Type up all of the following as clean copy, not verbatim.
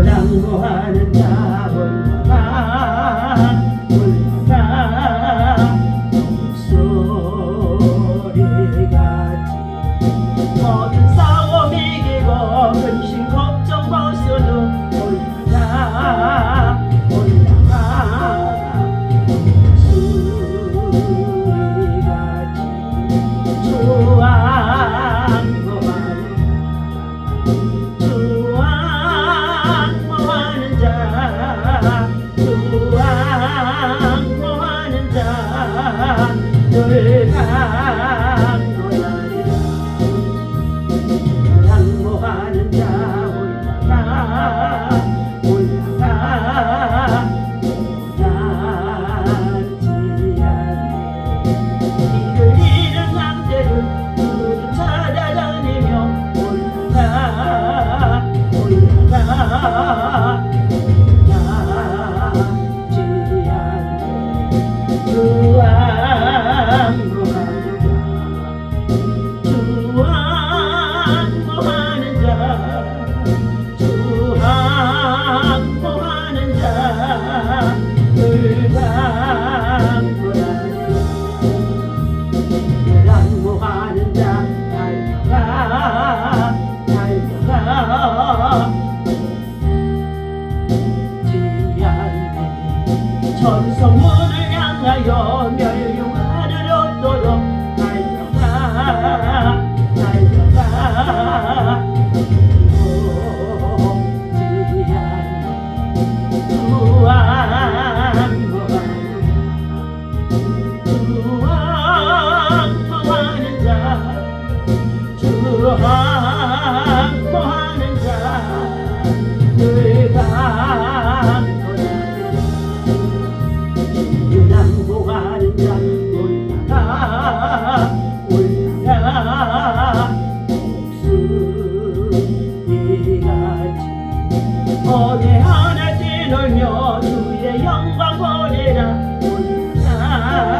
낭보하는 자 올라가 올라가 목소리같이 모든 싸움 이기고 근심 걱정 벗어도 올라가 올라가 목소리같이 조항모하는 자 조항모하는 자 늘 강건하리라. 양모하는 자 올라가 올라가 오지 않네. 길을 잃은 양떼를 두루 찾아다니며 올라가 올라가 오지 않네. 주항모하는 자 주항모하는 자 불강불하는 자 달려가 달려가 지않네. 천성문을 향하여 멸류관을 얻도록 달려가 달려가 오지 않네. 주항모하는 자 주항모하는 자 늘 강건하리라. 낭보하는 자 올라가 올라가 목숨이같이 어디 하나 뛰놀며 주의 영광 보내라. 올라가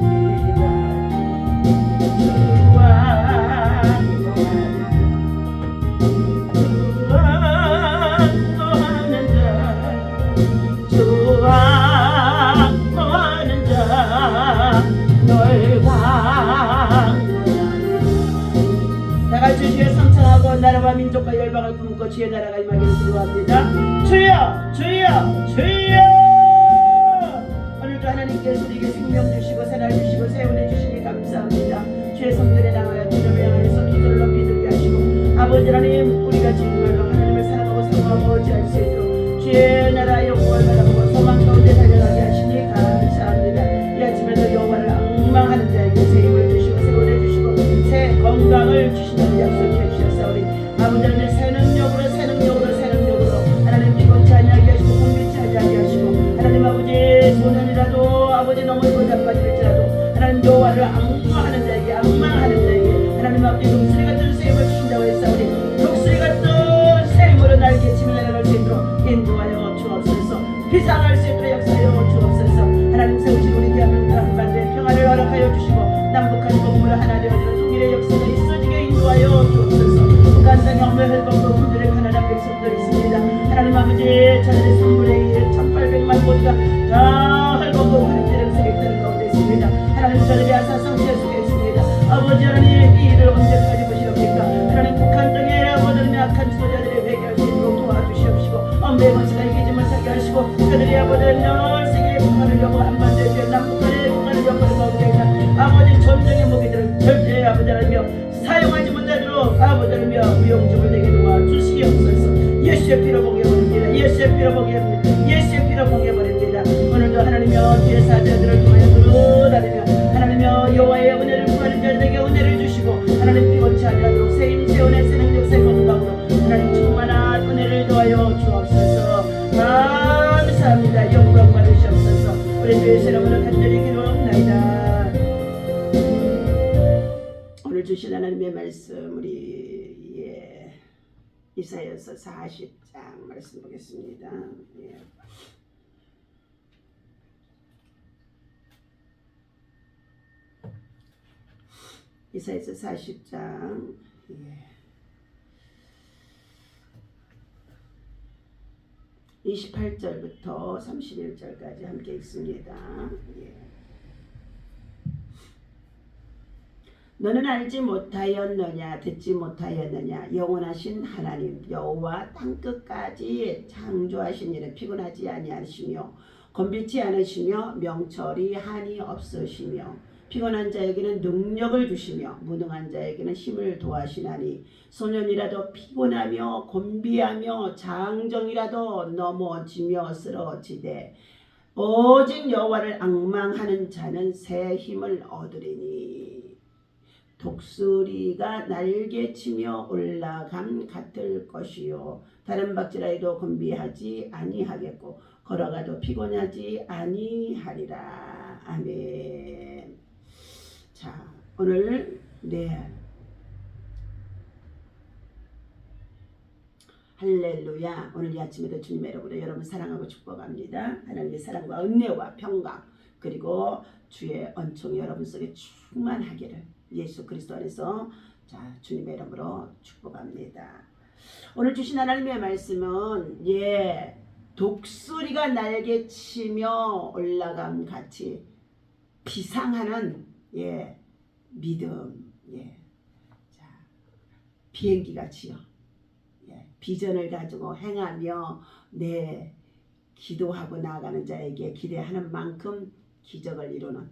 올라가 주항모하는 자 널 강건하리라. 다같이 주의 성창하고 나라와 민족과 열방을 품고 주의 나라가 임하기를 기도합니다. 주여 주여 주여. 오늘도 하나님께서 우리에게 생명 주시고 새날 주시고 세운해 주시니 감사합니다. 주의 성전에 나가야 주님을 향하여서 기도를 높이 들게 하시고 아버지 하나님 우리가 정말로 하나님을 사랑하고 사모하고 어찌할 수 있도록 주의 나라의 영광을 바라보고 소망 가운데 달려가게 하시니 감사합니다. 이 아침에도 여호와를 앙망하는 자에게 새 힘을 주시고 세운해 주시고 새 건강을 주신다는 약속해 주셨사오니 아버지 하나님 새 능력으로 하나님 피곤치 아니하게 하시고 공비치 아니하게 하시고 하나님 아버지 소년이라도 아버지 넘어지고 자빠질지라도 하나님 여호와를 앙망하는 자에게 하나님 아버지 독수리 같은 새 힘을 주신다고 했사오니 독수리 같은 새 힘으로 날개 치며 날아갈 수 있도록 인도하여 주옵소서. 비상할 수 있도록 역사하여 주옵소서. 하나님 세우신 우리 대한민국 한반도에 평화를 허락하여 주시고 남북한 건물을 하나 되어지는 통일의 역사가 있어지게 인도하여 주옵소서. 북한 땅에 험을 헐벗고 그들의 가난한 백성들이 있습니다. 하나님 아버지 저들의 3분의 1 1800만 모두가 다 헐벗고 그들의 세력들 가운데 있습니다. 하나님 저들의 아사상태 속에 있습니다. 아버지 하나님 이 일을 언제까지 보시렵니까? 하나님 북한 땅에 모든 악한 지도자들의 회개할 수 있도록 도와주시옵시고 엄배의 권세가 이기지 못하게 하시고 그들이 아버지 늘 세계의 북한을 여고 한반도에 남북한의 북한을 여고를 가운데 있는 아버지 전쟁의 무기들을 절대 아버지 하나님 사용하지 못하도록 아버지 하나님 위용적을 내게 도와주시옵소서. 예수의 피로 봉해버립니다. 예수의 피로 봉해버립니다. 예수의 피로 봉해버립니다. 오늘도 하나님여 주의 사자들을 통하여 들어다니며 하나님여 여호와의 은혜를 구하는 자들에게 은혜를 주시고 하나님 피곤치 아니하도록 새 힘, 새 은혜, 새 능력, 새 건강으로 하나님 충만한 은혜를 더하여 주옵소서. 감사합니다. 영광 받으시옵소서. 우리 주의 이름으로 간절히 기도합나이다. 오늘 주신 하나님의 말씀 우리 이사야서 40장 말씀 보겠습니다. 이사야서 40장 28절부터 31절까지 함께 읽습니다. 너는 알지 못하였느냐 듣지 못하였느냐 영원하신 하나님 여호와 땅끝까지 창조하신 이는 피곤하지 아니하시며 건비치 않으시며 명철이 한이 없으시며 피곤한 자에게는 능력을 주시며 무능한 자에게는 힘을 도하시나니 소년이라도 피곤하며 곤비하며 장정이라도 넘어지며 쓰러지되 오직 여호와를 앙망하는 자는 새 힘을 얻으리니 독수리가 날개치며 올라감 같을 것이요 다른 박질하여도 곤비하지 아니하겠고 걸어가도 피곤하지 아니하리라. 아멘. 자, 오늘 할렐루야. 오늘 이 아침에도 주님의 이름으로 여러분 사랑하고 축복합니다. 하나님의 사랑과 은혜와 평강 그리고 주의恩총이 여러분 속에 충만하기를 예수 그리스도 안에서 자 주님의 이름으로 축복합니다. 오늘 주신 하나님의 말씀은 독수리가 날개치며 올라감 같이 비상하는 믿음 자 비행기 같이요 비전을 가지고 행하며 기도하고 나아가는 자에게 기대하는 만큼 기적을 이루는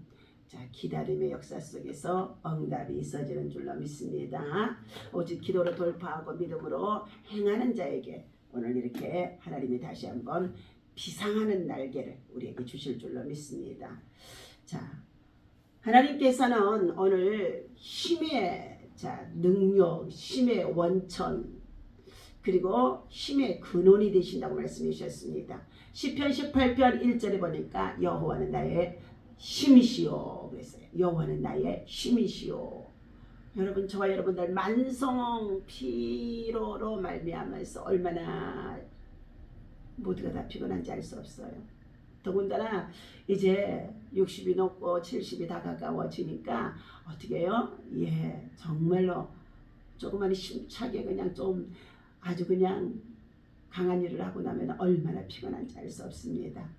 자 기다림의 역사 속에서 응답이 있어지는 줄로 믿습니다. 오직 기도로 돌파하고 믿음으로 행하는 자에게 오늘 이렇게 하나님이 다시 한번 비상하는 날개를 우리에게 주실 줄로 믿습니다. 자 하나님께서는 오늘 힘의 능력, 힘의 원천 그리고 힘의 근원이 되신다고 말씀해 주셨습니다. 시편 18편 1절에 보니까 여호와는 나의 힘이시오 그랬어요. 여호와는 나의 힘이시오. 여러분 저와 여러분들 만성 피로로 말미암아서 얼마나 모두가 다 피곤한지 알 수 없어요. 더군다나 이제 60이 넘고 70이 다 가까워지니까 어떻게 해요? 정말로 조그마한 힘차게 그냥 좀 아주 그냥 강한 일을 하고 나면 얼마나 피곤한지 알 수 없습니다.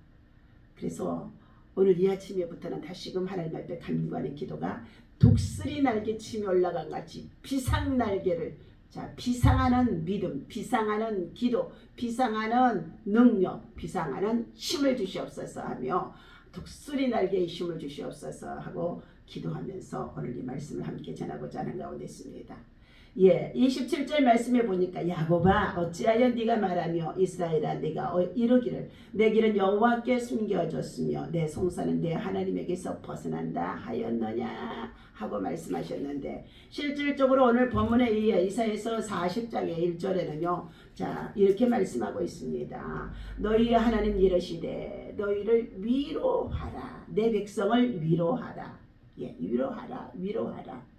그래서 오늘 이 아침에부터는 다시금 하나님 앞에 간구하는 기도가 독수리 날개치며 올라간 같이 비상 날개를 비상하는 믿음, 비상하는 기도, 비상하는 능력, 비상하는 힘을 주시옵소서 하며 독수리 날개의 힘을 주시옵소서 하고 기도하면서 오늘 이 말씀을 함께 전하고자 하는 가운데 있습니다. 27절 말씀에 보니까 야곱아 어찌하여 네가 말하며 이스라엘아 네가 이르기를 내 길은 여호와께 숨겨졌으며 내 송사는 내 하나님에게서 벗어난다 하였느냐 하고 말씀하셨는데 실질적으로 오늘 본문에 의해 이사야서 40장의 1절에는요 자 이렇게 말씀하고 있습니다. 너희 하나님 이르시되 너희를 위로하라 내 백성을 위로하라 위로하라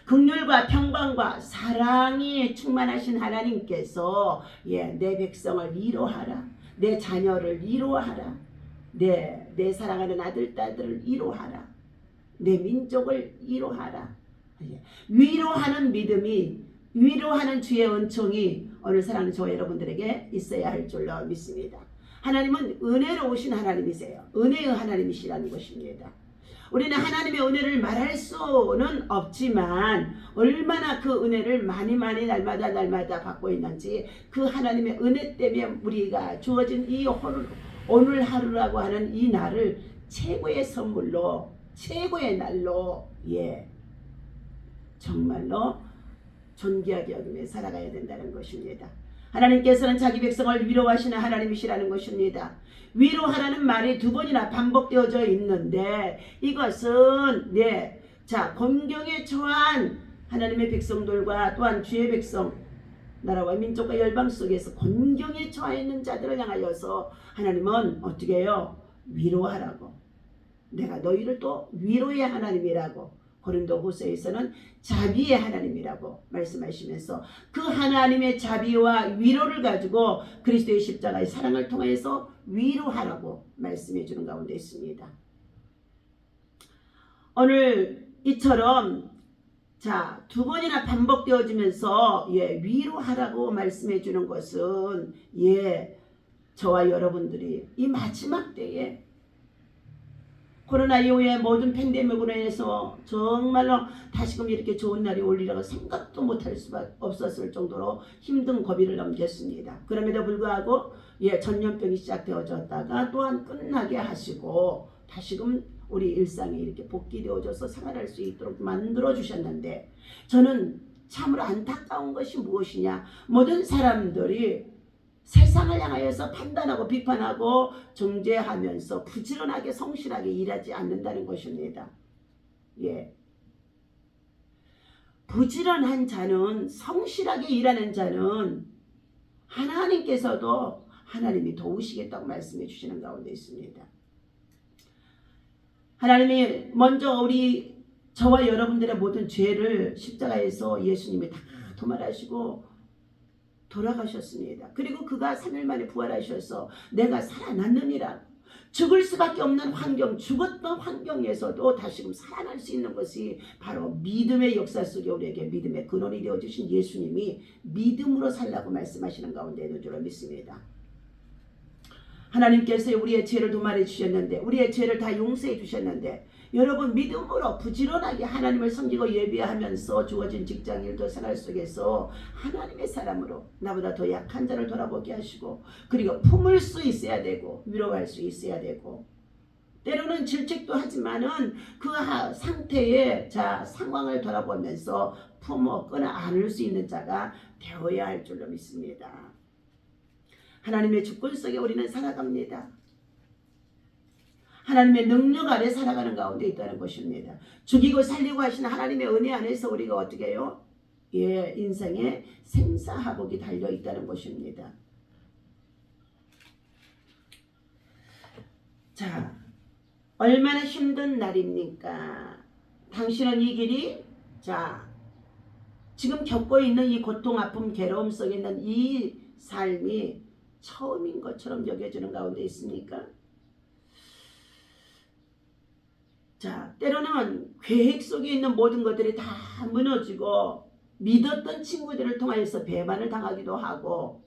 긍휼과 평강과 사랑이 충만하신 하나님께서 내 백성을 위로하라 내 자녀를 위로하라 내 사랑하는 아들 딸들을 위로하라 내 민족을 위로하라 위로하는 믿음이 위로하는 주의 은총이 오늘 사랑하는 저와 여러분들에게 있어야 할 줄로 믿습니다. 하나님은 은혜로우신 하나님이세요. 은혜의 하나님이시라는 것입니다. 우리는 하나님의 은혜를 말할 수는 없지만 얼마나 그 은혜를 많이 날마다 받고 있는지 그 하나님의 은혜 때문에 우리가 주어진 이 오늘 하루라고 하는 이 날을 최고의 선물로 최고의 날로 정말로 존귀하게 여기며 살아가야 된다는 것입니다. 하나님께서는 자기 백성을 위로하시는 하나님이시라는 것입니다. 위로하라는 말이 두 번이나 반복되어져 있는데 이것은 곤경에 처한 하나님의 백성들과 또한 주의 백성 나라와 민족과 열방 속에서 곤경에 처해 있는 자들을 향하여서 하나님은 어떻게 해요? 위로하라고 내가 너희를 또 위로의 하나님이라고 고린도후서에서는 자비의 하나님이라고 말씀하시면서 그 하나님의 자비와 위로를 가지고 그리스도의 십자가의 사랑을 통해서 위로하라고 말씀해 주는 가운데 있습니다. 오늘 이처럼 자, 두 번이나 반복되어지면서 위로하라고 말씀해 주는 것은 저와 여러분들이 이 마지막 때에 코로나 이후에 모든 팬데믹으로 인해서 정말로 다시금 이렇게 좋은 날이 올리라고 생각도 못할 수밖에 없었을 정도로 힘든 고비를 넘겼습니다. 그럼에도 불구하고 전염병이 시작되어졌다가 또한 끝나게 하시고 다시금 우리 일상이 이렇게 복귀되어져서 생활할 수 있도록 만들어 주셨는데, 저는 참으로 안타까운 것이 무엇이냐, 모든 사람들이 세상을 향하여서 판단하고 비판하고 정죄하면서 부지런하게 성실하게 일하지 않는다는 것입니다. 부지런한 자는, 성실하게 일하는 자는 하나님께서도 하나님이 도우시겠다고 말씀해 주시는 가운데 있습니다. 하나님이 먼저 저와 여러분들의 모든 죄를 십자가에서 예수님이 다 도말하시고 돌아가셨습니다. 그리고 그가 3일 만에 부활하셔서 내가 살아났느니라, 죽을 수밖에 없는 환경, 죽었던 환경에서도 다시금 살아날 수 있는 것이 바로 믿음의 역사 속에 우리에게 믿음의 근원이 되어주신 예수님이 믿음으로 살라고 말씀하시는 가운데 있는 줄로 믿습니다. 하나님께서 우리의 죄를 도말해 주셨는데, 우리의 죄를 다 용서해 주셨는데, 여러분 믿음으로 부지런하게 하나님을 섬기고 예배하면서 주어진 직장일도 생활 속에서 하나님의 사람으로 나보다 더 약한 자를 돌아보게 하시고, 그리고 품을 수 있어야 되고 위로할 수 있어야 되고, 때로는 질책도 하지만은 그 상태의 상황을 돌아보면서 품었거나 안을 수 있는 자가 되어야 할 줄로 믿습니다. 하나님의 주권 속에 우리는 살아갑니다. 하나님의 능력 아래 살아가는 가운데 있다는 것입니다. 죽이고 살리고 하시는 하나님의 은혜 안에서 우리가 어떻게 해요? 인생의 생사화복이 달려있다는 것입니다. 자, 얼마나 힘든 날입니까? 당신은 이 길이, 지금 겪고 있는 이 고통, 아픔, 괴로움 속에 있는 이 삶이 처음인 것처럼 여겨지는 가운데 있습니까? 때로는 계획 속에 있는 모든 것들이 다 무너지고 믿었던 친구들을 통하여서 배반을 당하기도 하고,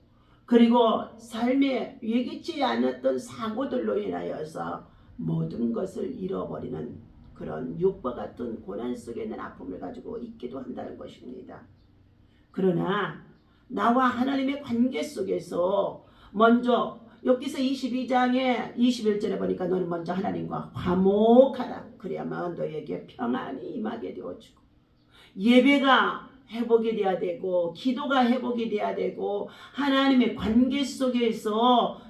그리고 삶에 예기치 않았던 사고들로 인하여서 모든 것을 잃어버리는 그런 육과 같은 고난 속에 있는 아픔을 가지고 있기도 한다는 것입니다. 그러나 나와 하나님의 관계 속에서 먼저 욥기서 22장의 21절에 보니까 너는 먼저 하나님과 화목하라. 그래야만 너에게 평안이 임하게 되어지고, 예배가 회복이 돼야 되고 기도가 회복이 돼야 되고, 하나님의 관계 속에서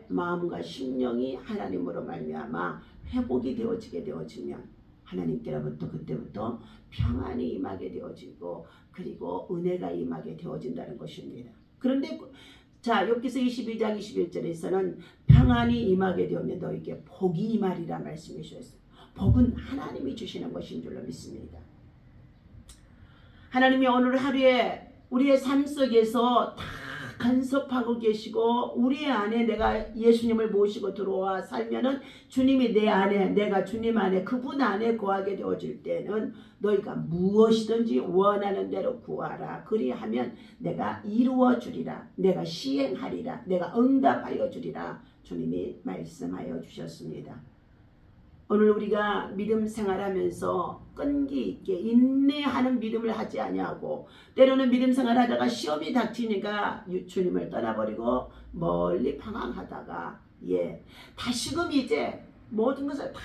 마음과 심령이 하나님으로 말미암아 회복이 되어지게 되어지면 하나님께로부터 그때부터 평안이 임하게 되어지고, 그리고 은혜가 임하게 되어진다는 것입니다. 그런데 욥기서 22장 21절에서는 평안이 임하게 되면 너에게 복이 임하리라 말씀해 주셨어요. 복은 하나님이 주시는 것인 줄로 믿습니다. 하나님이 오늘 하루에 우리의 삶 속에서 다 간섭하고 계시고, 우리 안에 내가 예수님을 모시고 들어와 살면은 주님이 내 안에, 내가 주님 안에, 그분 안에 거하게 되어질 때는 너희가 무엇이든지 원하는 대로 구하라. 그리하면 내가 이루어 주리라. 내가 시행하리라. 내가 응답하여 주리라. 주님이 말씀하여 주셨습니다. 오늘 우리가 믿음 생활하면서 끈기 있게 인내하는 믿음을 하지 아니하고, 때로는 믿음 생활하다가 시험이 닥치니까 주님을 떠나버리고 멀리 방황하다가 다시금 이제 모든 것을 다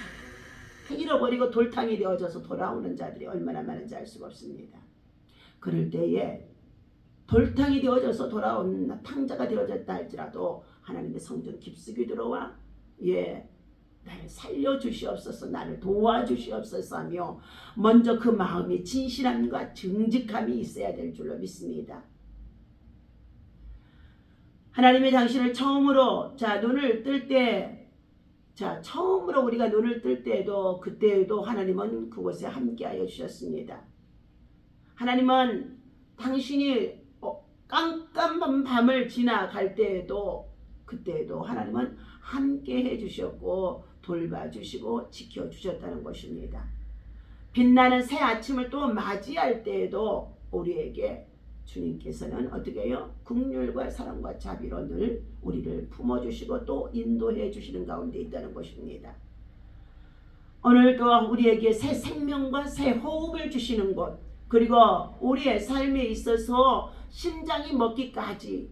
잃어버리고 돌탕이 되어져서 돌아오는 자들이 얼마나 많은지 알 수가 없습니다. 그럴 때에 돌탕이 되어져서 돌아온 탕자가 되어졌다 할지라도 하나님의 성전 깊숙이 들어와 나를 살려주시옵소서, 나를 도와주시옵소서 하며 먼저 그 마음이 진실함과 정직함이 있어야 될 줄로 믿습니다. 하나님이 당신을 처음으로 눈을 뜰 때, 처음으로 우리가 눈을 뜰 때에도 그때에도 하나님은 그곳에 함께하여 주셨습니다. 하나님은 당신이 깜깜한 밤을 지나갈 때에도 그때에도 하나님은 함께 해주셨고 돌봐주시고 지켜주셨다는 것입니다. 빛나는 새 아침을 또 맞이할 때에도 우리에게 주님께서는 어떻게 해요? 긍휼과 사랑과 자비로 늘 우리를 품어주시고 또 인도해 주시는 가운데 있다는 것입니다. 오늘도 우리에게 새 생명과 새 호흡을 주시는 것, 그리고 우리의 삶에 있어서 심장이 먹기까지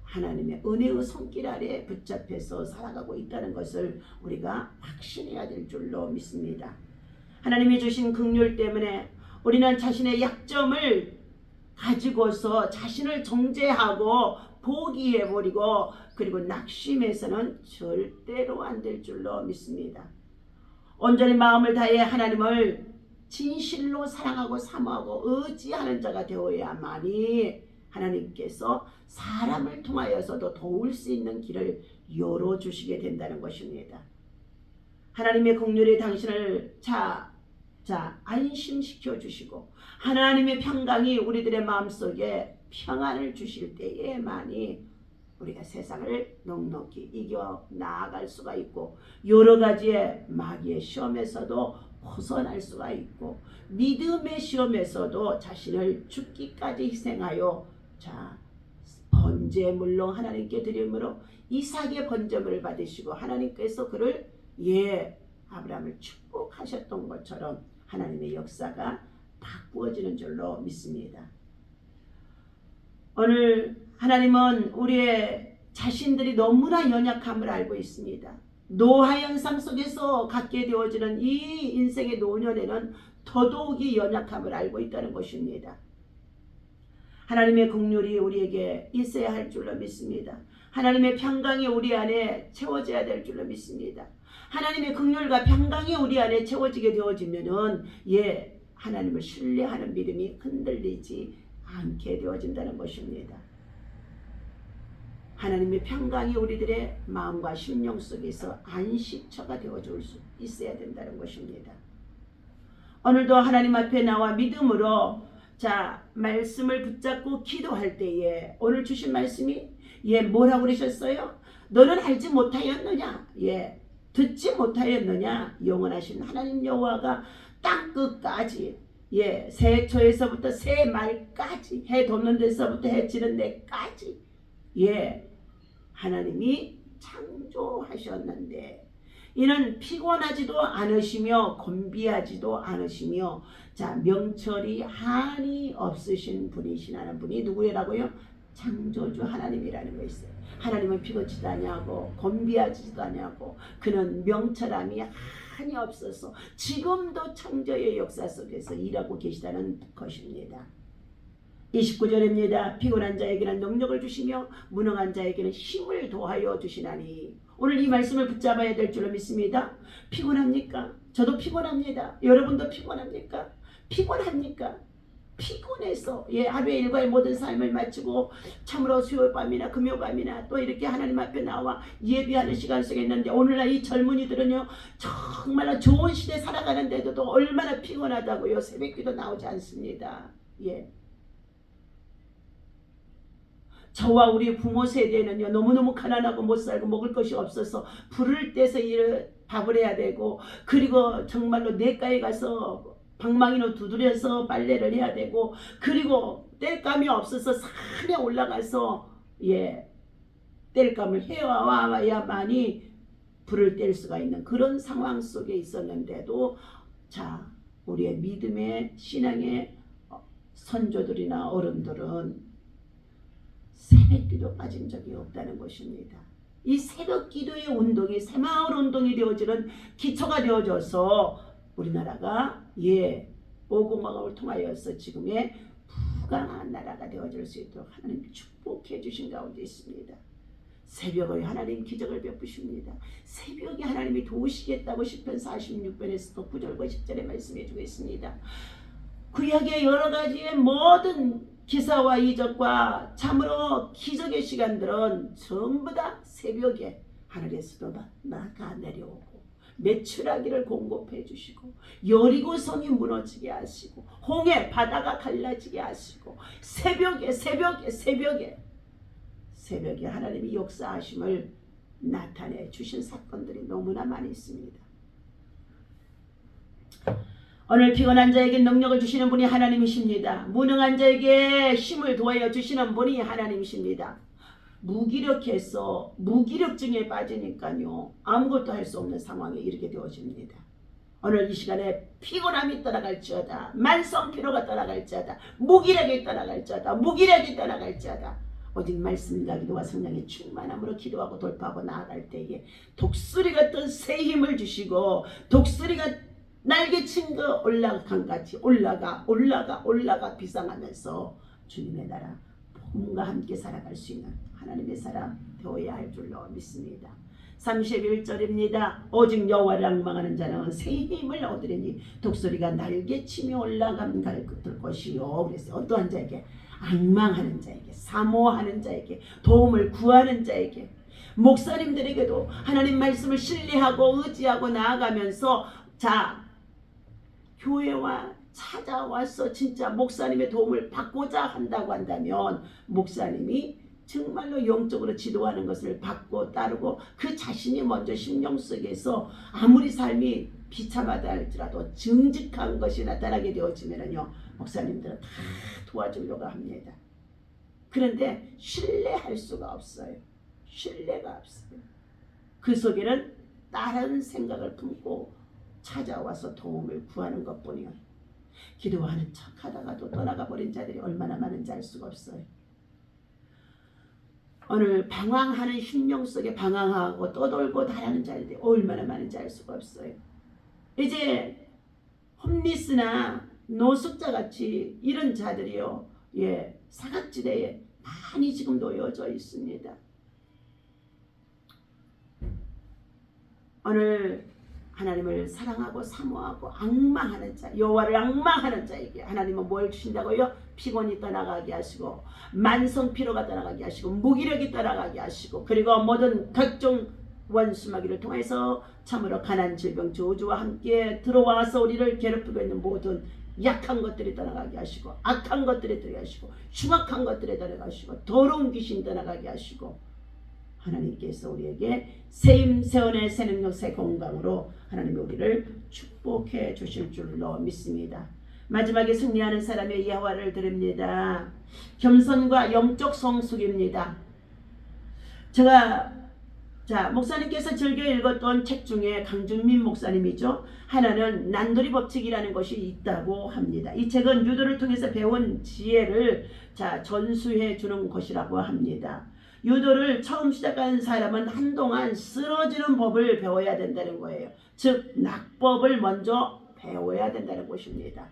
하나님의 은혜의 손길 아래 붙잡혀서 살아가고 있다는 것을 우리가 확신해야 될 줄로 믿습니다. 하나님이 주신 긍휼 때문에 우리는 자신의 약점을 가지고서 자신을 정죄하고 포기해버리고 그리고 낙심해서는 절대로 안 될 줄로 믿습니다. 온전히 마음을 다해 하나님을 진실로 사랑하고 사모하고 의지하는 자가 되어야만이 하나님께서 사람을 통하여서도 도울 수 있는 길을 열어주시게 된다는 것입니다. 하나님의 긍휼이 당신을 안심시켜 주시고 하나님의 평강이 우리들의 마음속에 평안을 주실 때에만이 우리가 세상을 넉넉히 이겨 나아갈 수가 있고 여러 가지의 마귀의 시험에서도 벗어날 수가 있고 믿음의 시험에서도 자신을 죽기까지 희생하여 번제물로 하나님께 드림으로 이삭의 번제물을 받으시고 하나님께서 그를 아브라함을 축복하셨던 것처럼 하나님의 역사가 바꾸어지는 줄로 믿습니다. 오늘 하나님은 우리의 자신들이 너무나 연약함을 알고 있습니다. 노화 현상 속에서 갖게 되어지는 이 인생의 노년에는 더더욱이 연약함을 알고 있다는 것입니다. 하나님의 긍휼이 우리에게 있어야 할 줄로 믿습니다. 하나님의 평강이 우리 안에 채워져야 될 줄로 믿습니다. 하나님의 긍휼과 평강이 우리 안에 채워지게 되어지면은 하나님을 신뢰하는 믿음이 흔들리지 않게 되어진다는 것입니다. 하나님의 평강이 우리들의 마음과 심령 속에서 안식처가 되어줄 수 있어야 된다는 것입니다. 오늘도 하나님 앞에 나와 믿음으로 말씀을 붙잡고 기도할 때에 오늘 주신 말씀이 뭐라고 그러셨어요? 너는 알지 못하였느냐? 듣지 못하였느냐? 영원하신 하나님 여호와가 땅 끝까지 새초에서부터 새말까지 해 돋는 데서부터 해 지는 데까지 하나님이 창조하셨는데 이는 피곤하지도 않으시며 곤비하지도 않으시며 명철이 한이 없으신 분이시라는 분이 누구라고요? 창조주 하나님이라는 거 있어요. 하나님은 피곤치도 아니하고 곤비하지도 아니하고 그는 명철함이 한이 없어서 지금도 창조의 역사 속에서 일하고 계시다는 것입니다. 29절입니다. 피곤한 자에게는 능력을 주시며 무능한 자에게는 힘을 더하여 주시나니 오늘 이 말씀을 붙잡아야 될 줄로 믿습니다. 피곤합니까? 저도 피곤합니다. 여러분도 피곤합니까? 피곤합니까? 피곤해서 하루의 일과의 모든 삶을 마치고 참으로 수요일 밤이나 금요일 밤이나 또 이렇게 하나님 앞에 나와 예배하는 시간 속에 있는데 오늘날 이 젊은이들은요 정말로 좋은 시대 살아가는데도 또 얼마나 피곤하다고요. 새벽기도 나오지 않습니다. 저와 우리 부모 세대는요 너무너무 가난하고 못 살고 먹을 것이 없어서 불을 떼서 밥을 해야 되고 그리고 정말로 냇가에 가서 방망이로 두드려서 빨래를 해야 되고 그리고 땔감이 없어서 산에 올라가서 땔감을 해와야만이 불을 뗄 수가 있는 그런 상황 속에 있었는데도 우리의 믿음의 신앙의 선조들이나 어른들은 새벽 기도 빠진 적이 없다는 것입니다. 이 새벽 기도의 운동이 새마을 운동이 되어지는 기초가 되어져서 우리나라가 오공화국을 통하여서 지금의 부강한 나라가 되어질 수 있도록 하나님 축복해 주신 가운데 있습니다. 새벽에 하나님 기적을 베푸십니다. 새벽에 하나님이 도우시겠다고 시편 46편에서 또 9절과 10절에 말씀해 주고 있습니다. 구약의 여러 가지의 모든 기사와 이적과 참으로 기적의 시간들은 전부 다 새벽에 하늘에서도 나가 내려오고 메추라기를 공급해 주시고 여리고 성이 무너지게 하시고 홍해 바다가 갈라지게 하시고 새벽에 하나님이 역사하심을 나타내 주신 사건들이 너무나 많이 있습니다. 오늘 피곤한 자에게 능력을 주시는 분이 하나님이십니다. 무능한 자에게 힘을 도하여 주시는 분이 하나님이십니다. 무기력해서 무기력증에 빠지니까요, 아무것도 할 수 없는 상황에 이르게 되어집니다. 오늘 이 시간에 피곤함이 떠나갈지어다, 만성 피로가 떠나갈지어다, 무기력이 떠나갈지어다, 무기력이 떠나갈지어다. 오직 말씀과 기도와 성령의 충만함으로 기도하고 돌파하고 나아갈 때에 독수리 같은 새 힘을 주시고, 독수리가 날개친 거 올라간 같이 올라가 비상하면서 주님의 나라 복음과 함께 살아갈 수 있는 하나님의 사람 되어야 할 줄로 믿습니다. 31절입니다. 오직 여호와를 앙망하는 자는 새 힘을 얻으리니 독수리가 날개치며 올라간 것이요. 그래서 어떠한 자에게? 앙망하는 자에게, 사모하는 자에게, 도움을 구하는 자에게, 목사님들에게도 하나님 말씀을 신뢰하고 의지하고 나아가면서 교회와 찾아와서 진짜 목사님의 도움을 받고자 한다고 한다면, 목사님이 정말로 영적으로 지도하는 것을 받고 따르고 그 자신이 먼저 심령 속에서 아무리 삶이 비참하다 할지라도 정직한 것이 나타나게 되어지면요, 목사님들은 다 도와주려고 합니다. 그런데 신뢰할 수가 없어요. 신뢰가 없어요. 그 속에는 다른 생각을 품고 찾아와서 도움을 구하는 것뿐이요. 기도하는 척하다가도 떠나가 버린 자들이 얼마나 많은지 알 수가 없어요. 오늘 방황하는 심령 속에 방황하고 떠돌고 다니는 자들이 얼마나 많은지 알 수가 없어요. 이제 홈리스나 노숙자같이 이런 자들이요, 사각지대에 많이 지금 놓여져 있습니다. 오늘 하나님을 사랑하고 사모하고 앙망하는 자, 여호와를 앙망하는 자에게 하나님은 뭘 주신다고요? 피곤이 떠나가게 하시고, 만성 피로가 떠나가게 하시고, 무기력이 떠나가게 하시고, 그리고 모든 각종 원수마귀를 통해서 참으로 가난, 질병, 저주와 함께 들어와서 우리를 괴롭히고 있는 모든 약한 것들이 떠나가게 하시고, 악한 것들이 떠나가게 하시고, 흉악한 것들이 떠나가게 하시고, 더러운 귀신 떠나가게 하시고, 하나님께서 우리에게 새힘, 새은혜, 새 능력, 새 건강으로 하나님이 우리를 축복해 주실 줄로 믿습니다. 마지막에 승리하는 사람의 예화를 드립니다. 겸손과 영적 성숙입니다. 제가 목사님께서 즐겨 읽었던 책 중에 강준민 목사님이죠. 하나는 난도리 법칙이라는 것이 있다고 합니다. 이 책은 유도를 통해서 배운 지혜를 전수해 주는 것이라고 합니다. 유도를 처음 시작하는 사람은 한동안 쓰러지는 법을 배워야 된다는 거예요. 즉 낙법을 먼저 배워야 된다는 것입니다.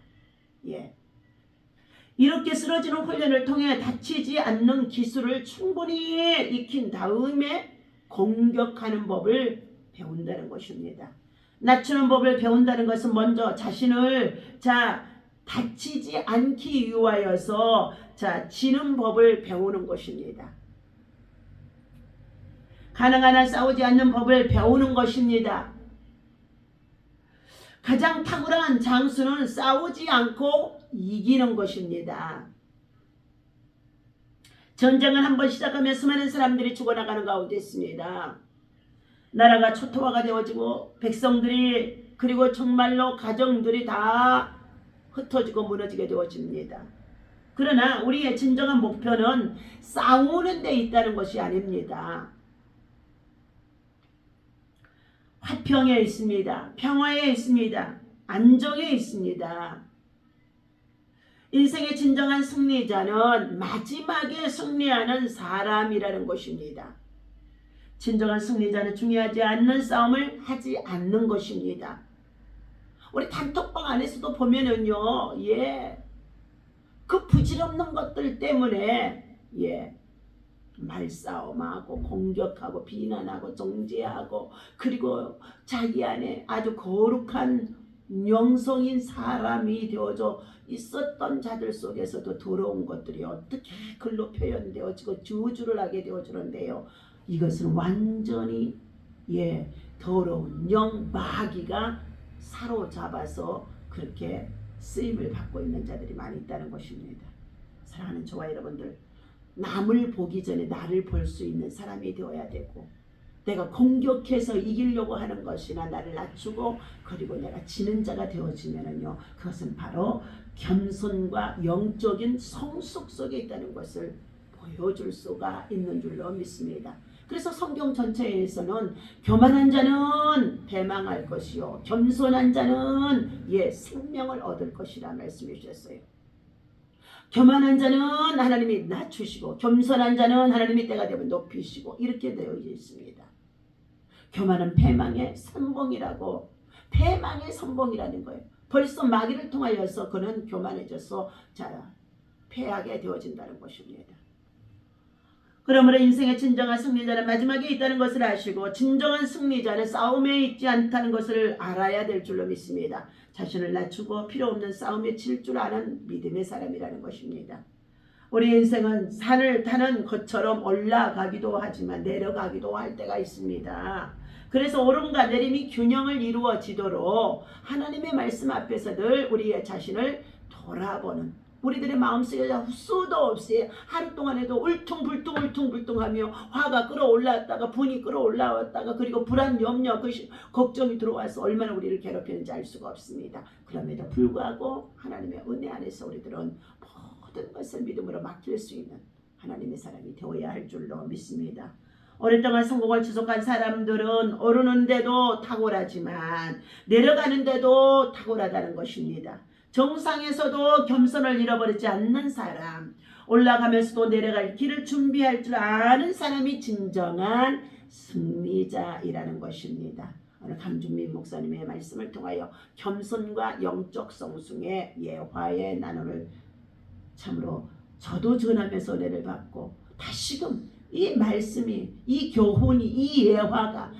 이렇게 쓰러지는 훈련을 통해 다치지 않는 기술을 충분히 익힌 다음에 공격하는 법을 배운다는 것입니다. 낮추는 법을 배운다는 것은 먼저 자신을 다치지 않기 위하여서 지는 법을 배우는 것입니다. 가능한 한 싸우지 않는 법을 배우는 것입니다. 가장 탁월한 장수는 싸우지 않고 이기는 것입니다. 전쟁을 한번 시작하면 수많은 사람들이 죽어나가는 가운데 있습니다. 나라가 초토화가 되어지고 백성들이, 그리고 정말로 가정들이 다 흩어지고 무너지게 되어집니다. 그러나 우리의 진정한 목표는 싸우는 데 있다는 것이 아닙니다. 화평에 있습니다. 평화에 있습니다. 안정에 있습니다. 인생의 진정한 승리자는 마지막에 승리하는 사람이라는 것입니다. 진정한 승리자는 중요하지 않는 싸움을 하지 않는 것입니다. 우리 단톡방 안에서도 보면은요, 그 부질없는 것들 때문에 말싸움하고 공격하고 비난하고 정죄하고, 그리고 자기 안에 아주 거룩한 영성인 사람이 되어져 있었던 자들 속에서도 더러운 것들이 어떻게 글로 표현되어지고 저주를 하게 되어주는데요. 이것은 완전히 더러운 영 마귀가 사로잡아서 그렇게 쓰임을 받고 있는 자들이 많이 있다는 것입니다. 사랑하는 저와 여러분들, 남을 보기 전에 나를 볼 수 있는 사람이 되어야 되고, 내가 공격해서 이기려고 하는 것이나 나를 낮추고 그리고 내가 지는 자가 되어지면은요, 그것은 바로 겸손과 영적인 성숙 속에 있다는 것을 보여줄 수가 있는 줄로 믿습니다. 그래서 성경 전체에서는 교만한 자는 패망할 것이요 겸손한 자는 생명을 얻을 것이라 말씀해 주셨어요. 교만한 자는 하나님이 낮추시고 겸손한 자는 하나님이 때가 되면 높이시고 이렇게 되어 있습니다. 교만은 패망의 선봉이라고, 패망의 선봉이라는 거예요. 벌써 마귀를 통하여서 그는 교만해져서 패하게 되어진다는 것입니다. 그러므로 인생의 진정한 승리자는 마지막에 있다는 것을 아시고 진정한 승리자는 싸움에 있지 않다는 것을 알아야 될 줄로 믿습니다. 자신을 낮추고 필요 없는 싸움에 질 줄 아는 믿음의 사람이라는 것입니다. 우리 인생은 산을 타는 것처럼 올라가기도 하지만 내려가기도 할 때가 있습니다. 그래서 오름과 내림이 균형을 이루어지도록 하나님의 말씀 앞에서 늘 우리의 자신을 돌아보는, 우리들의 마음속에 수도 없이 하루 동안에도 울퉁불퉁하며 화가 끌어올랐다가 분이 끌어올라왔다가 그리고 불안, 염려, 걱정이 들어와서 얼마나 우리를 괴롭히는지 알 수가 없습니다. 그럼에도 불구하고 하나님의 은혜 안에서 우리들은 모든 것을 믿음으로 맡길 수 있는 하나님의 사람이 되어야 할 줄로 믿습니다. 오랫동안 성공을 지속한 사람들은 오르는데도 탁월하지만 내려가는데도 탁월하다는 것입니다. 정상에서도 겸손을 잃어버리지 않는 사람, 올라가면서도 내려갈 길을 준비할 줄 아는 사람이 진정한 승리자이라는 것입니다. 오늘 강준민 목사님의 말씀을 통하여 겸손과 영적 성숙의 예화의 나눔을 참으로 저도 전하면서 은혜를 받고 다시금 이 말씀이, 이 교훈이, 이 예화가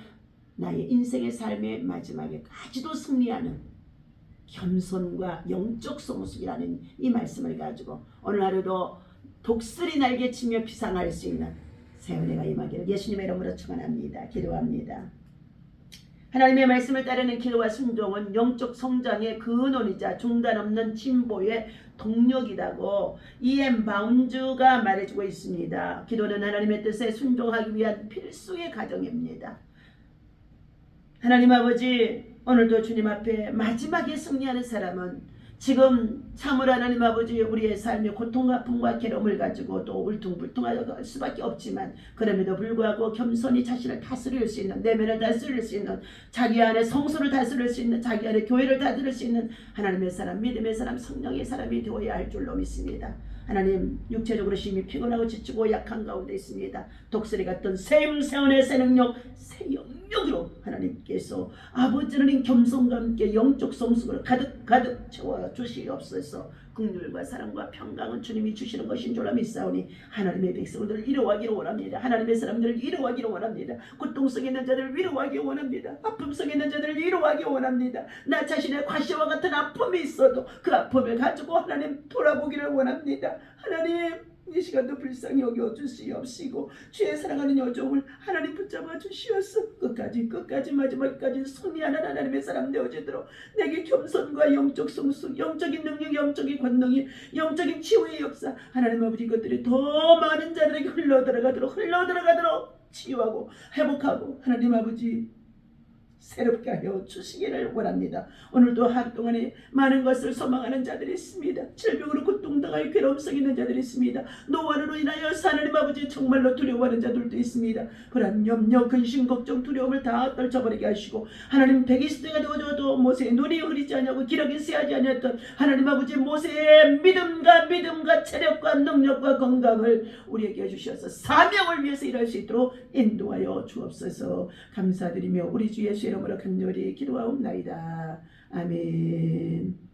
나의 인생의 삶의 마지막에까지도 승리하는 겸손과 영적 성숙이라는 이 말씀을 가지고 오늘 하루도 독수리 날개치며 비상할 수 있는 새 은혜가 임하기를 예수님의 이름으로 축원합니다. 기도합니다. 하나님의 말씀을 따르는 기도와 순종은 영적 성장의 근원이자 중단 없는 진보의 동력이라고 E.M. 바운즈가 말해주고 있습니다. 기도는 하나님의 뜻에 순종하기 위한 필수의 과정입니다. 하나님 아버지, 오늘도 주님 앞에 마지막에 승리하는 사람은 지금 참으로 하나님 아버지 우리의 삶의 고통, 아픔과 괴로움을 가지고 또 울퉁불퉁할 수밖에 없지만 그럼에도 불구하고 겸손히 자신을 다스릴 수 있는, 내면을 다스릴 수 있는, 자기 안에 성소를 다스릴 수 있는, 자기 안에 교회를 다스릴 수 있는 하나님의 사람, 믿음의 사람, 성령의 사람이 되어야 할 줄로 믿습니다. 하나님, 육체적으로 심히 피곤하고 지치고 약한 가운데 있습니다. 독수리 같던 샘새원의 새 능력, 새 영역으로 하나님께서 아버지는 겸손과 함께 영적 성숙으로 가득 채워 주시옵소서. 긍휼과 사랑과 평강은 주님이 주시는 것인 줄로 믿사오니 하나님의 백성들 위로하기를 원합니다. 하나님의 사람들을 위로하기를 원합니다. 고통 속에 있는 자들을 위로하기를 원합니다. 아픔 속에 있는 자들을 위로하기를 원합니다. 나 자신의 과시와 같은 아픔이 있어도 그 아픔을 가지고 하나님 돌아보기를 원합니다. 하나님, 이 시간도 불쌍히 여겨주시옵시고 주의 사랑하는 여종을 하나님 붙잡아 주시옵소서. 끝까지 마지막까지 승리하는 하나님의 사람 되어지도록 내게 겸손과 영적 성숙, 영적인 능력, 영적인 권능이, 영적인 치유의 역사, 하나님 아버지 이것들이 더 많은 자들에게 흘러들어가도록 치유하고 회복하고 하나님 아버지 새롭게 하여 주시기를 원합니다. 오늘도 하루 동안에 많은 것을 소망하는 자들이 있습니다. 질병으로 고통당하여 괴로움 속에 있는 자들이 있습니다. 노화로 인하여 하나님 아버지 정말로 두려워하는 자들도 있습니다. 불안, 염려, 근심, 걱정, 두려움을 다 떨쳐버리게 하시고 하나님 120세가 되어도 모세의 눈이 흐리지 아니하고 기력이 쇠하지 아니했던 하나님 아버지 모세의 믿음과 체력과 능력과 건강을 우리에게 주셔서 사명을 위해서 일할 수 있도록 인도하여 주옵소서. 감사드리며 우리 주 예수 이름으로 간절히 기도하옵나이다. 아멘.